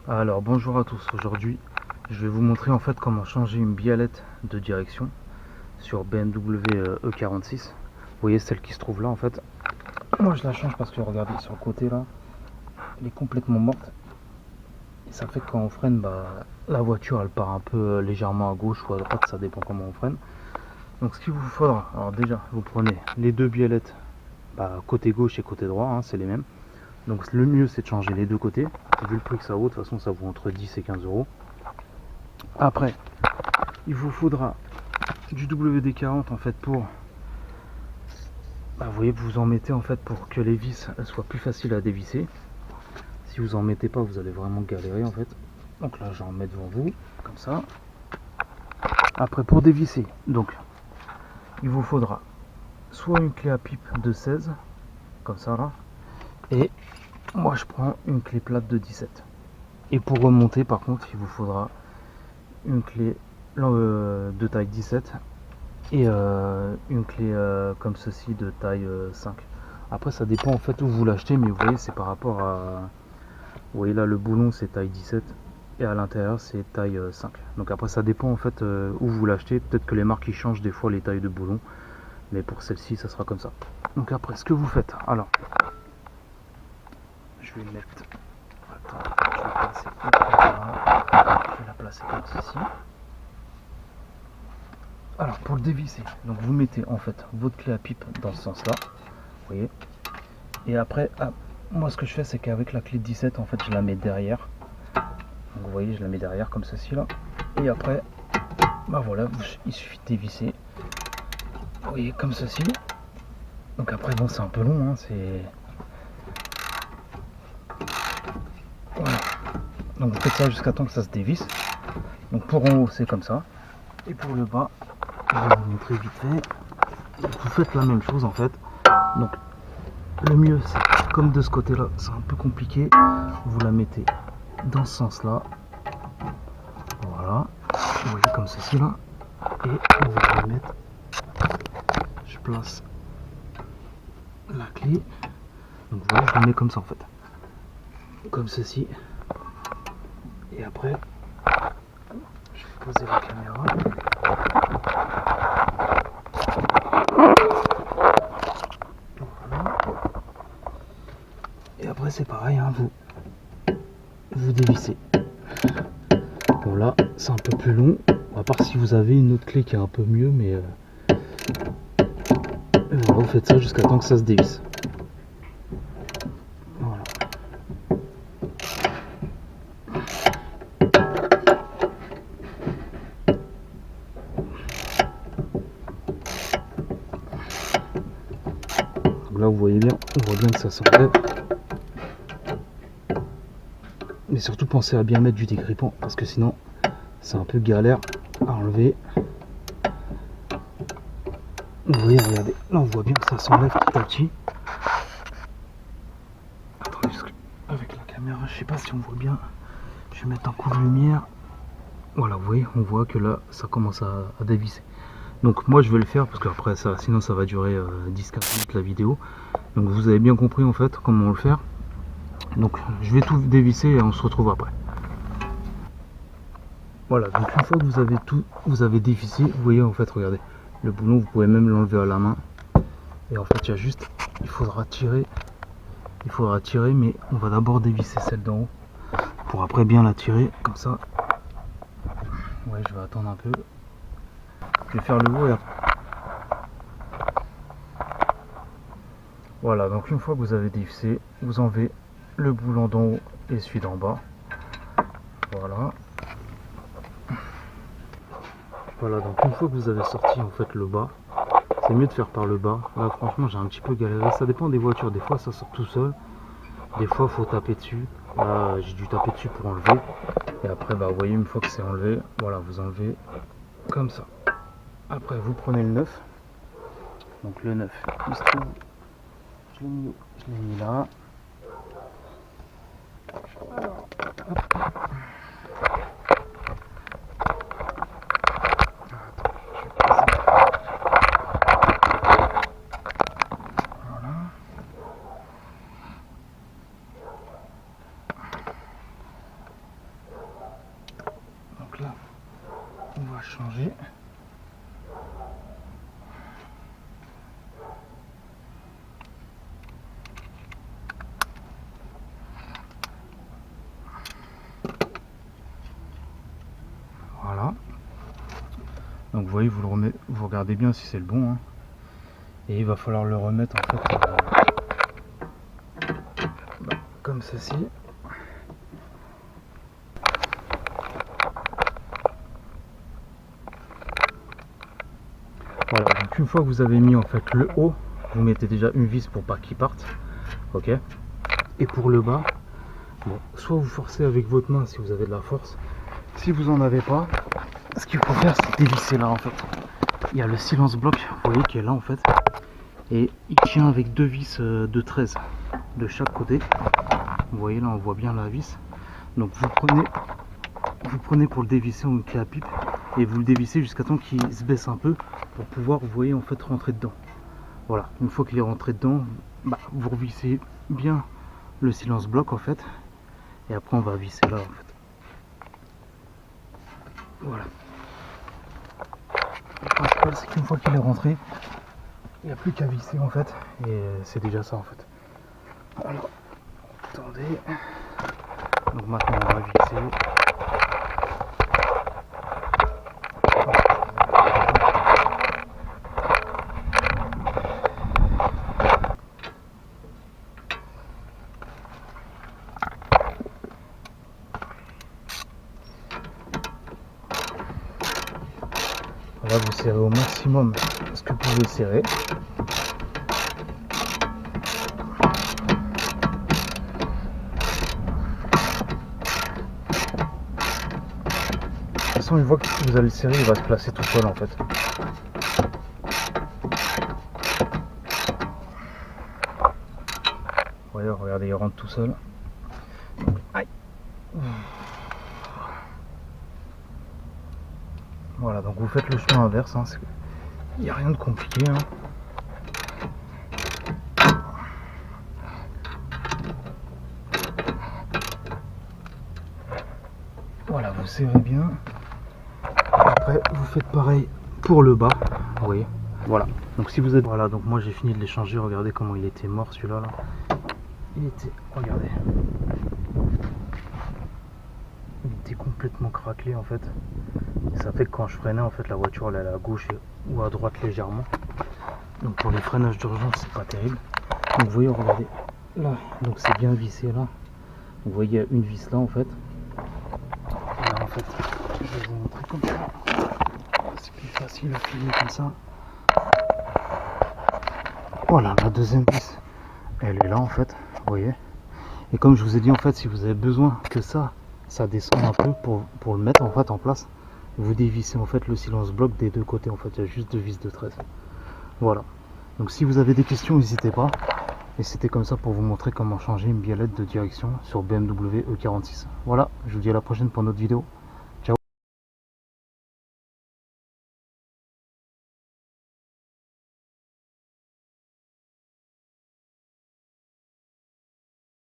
Alors bonjour à tous, aujourd'hui je vais vous montrer en fait comment changer une biellette de direction sur BMW E46. Vous voyez celle qui se trouve là en fait. Moi je la change parce que regardez sur le côté là, elle est complètement morte. Et ça fait que quand on freine, la voiture elle part un peu légèrement à gauche ou à droite, ça dépend comment on freine. Donc ce qu'il vous faudra, alors déjà vous prenez les deux biellettes, côté gauche et côté droit, hein, c'est les mêmes. Donc le mieux c'est de changer les deux côtés. Vu le prix que ça vaut, de toute façon ça vaut entre 10 et 15 euros. Après, il vous faudra du WD-40 en fait pour, vous voyez, vous en mettez en fait pour que les vis elles soient plus faciles à dévisser. Si vous en mettez pas, vous allez vraiment galérer en fait. Donc là, j'en mets devant vous, comme ça. Après, pour dévisser, donc, il vous faudra soit une clé à pipe de 16, comme ça là, et moi je prends une clé plate de 17. Et pour remonter, par contre, il vous faudra une clé de taille 17 et une clé comme ceci de taille 5. Après ça dépend en fait où vous l'achetez, mais vous voyez c'est par rapport à, vous voyez là le boulon c'est taille 17 et à l'intérieur c'est taille 5. Donc après ça dépend en fait où vous l'achetez, peut-être que les marques ils changent des fois les tailles de boulon, mais pour celle-ci ça sera comme ça. Donc après ce que vous faites, alors je vais mettre, attends, je vais placer je vais la placer comme ceci. Alors pour le dévisser, donc vous mettez en fait votre clé à pipe dans ce sens là, vous voyez, et après moi ce que je fais c'est qu'avec la clé 17 en fait je la mets derrière, donc vous voyez je la mets derrière comme ceci là, et après voilà, il suffit de dévisser, vous voyez comme ceci. Donc après bon c'est un peu long, hein, c'est, voilà, donc vous faites ça jusqu'à temps que ça se dévisse. Donc pour en haut c'est comme ça, et pour le bas je vais vous montrer vite fait. Vous faites la même chose en fait. Donc le mieux c'est, comme de ce côté là c'est un peu compliqué, vous la mettez dans ce sens là, voilà, vous voyez comme ceci là, et on va la mettre, je place la clé, donc voilà je la mets comme ça en fait, comme ceci, et après je vais poser la caméra. Voilà. Et après c'est pareil, hein, vous dévissez. Bon là c'est un peu plus long, à part si vous avez une autre clé qui est un peu mieux, mais voilà, vous faites ça jusqu'à temps que ça se dévisse. Voilà. Donc là vous voyez bien, on voit bien que ça s'enlève. Mais surtout pensez à bien mettre du dégrippant parce que sinon c'est un peu galère à enlever. Vous voyez, regardez, là on voit bien que ça s'enlève petit à petit. Attendez, avec la caméra, je sais pas si on voit bien. Je vais mettre un coup de lumière. Voilà, vous voyez, on voit que là ça commence à dévisser. Donc moi je vais le faire parce que après ça, sinon ça va durer 10-15 minutes la vidéo. Donc vous avez bien compris en fait comment le faire. Donc je vais tout dévisser et on se retrouve après. Voilà, donc une fois que vous avez dévissé, vous voyez en fait, regardez, le boulon, vous pouvez même l'enlever à la main. Et en fait, il y a juste, il faudra tirer, mais on va d'abord dévisser celle d'en haut pour après bien la tirer, comme ça. Ouais, je vais attendre un peu. Je vais faire le haut et après. Voilà, donc une fois que vous avez dévissé, vous enlevez le boulon d'en haut et celui d'en bas. Voilà. Voilà, donc une fois que vous avez sorti en fait le bas, c'est mieux de faire par le bas. Là franchement j'ai un petit peu galéré, ça dépend des voitures, des fois ça sort tout seul, des fois faut taper dessus. Là j'ai dû taper dessus pour enlever. Et après vous voyez, une fois que c'est enlevé, voilà, vous enlevez comme ça. Après vous prenez le 9. Donc le 9, il se trouve, je l'ai mis là. Alors, hop. changer. Voilà. Donc vous voyez, vous regardez bien si c'est le bon, hein. Et il va falloir le remettre en fait comme ceci. Voilà, donc une fois que vous avez mis en fait le haut, vous mettez déjà une vis pour pas qu'il parte. Ok. Et pour le bas, bon, soit vous forcez avec votre main si vous avez de la force. Si vous en avez pas, ce qu'il faut faire c'est dévisser là en fait. Il y a le silence bloc, vous voyez, qui est là en fait. Et il tient avec deux vis de 13 de chaque côté. Vous voyez là, on voit bien la vis. Donc vous prenez pour le dévisser en clé à pipe et vous le dévissez jusqu'à temps qu'il se baisse un peu pour pouvoir, vous voyez, en fait rentrer dedans. Voilà, une fois qu'il est rentré dedans, vous revissez bien le silence bloc en fait. Et après on va visser là en fait. Voilà. Le principal c'est qu'une fois qu'il est rentré, il n'y a plus qu'à visser en fait. Et c'est déjà ça en fait. Alors, attendez. Donc maintenant on va visser. Là vous serrez au maximum ce que vous pouvez serrer. De toute façon, une fois que vous allez le serrer, il va se placer tout seul en fait. Voyez, regardez, il rentre tout seul. Aïe. Voilà, donc vous faites le chemin inverse, hein, il n'y a rien de compliqué. Hein. Voilà, vous serrez bien. Après, vous faites pareil pour le bas, vous voyez. Voilà, donc si vous êtes... Voilà, donc moi j'ai fini de l'échanger, regardez comment il était mort celui-là. Là. Il était... Regardez. Il était complètement craquelé en fait. Et ça fait que quand je freinais, en fait, la voiture elle allait à gauche ou à droite légèrement. Donc pour les freinages d'urgence, c'est pas terrible. Donc vous voyez, regardez, là, donc c'est bien vissé là. Vous voyez, il y a une vis là en fait. Et là en fait, je vais vous montrer comme ça. C'est plus facile à filmer comme ça. Voilà, la deuxième vis, elle est là en fait, vous voyez. Et comme je vous ai dit en fait, si vous avez besoin que ça descende un peu pour le mettre en fait en place, vous dévissez en fait le silence bloc des deux côtés en fait, il y a juste deux vis de 13. Voilà, donc si vous avez des questions, n'hésitez pas. Et c'était comme ça pour vous montrer comment changer une biellette de direction sur BMW E46. Voilà, je vous dis à la prochaine pour une autre vidéo.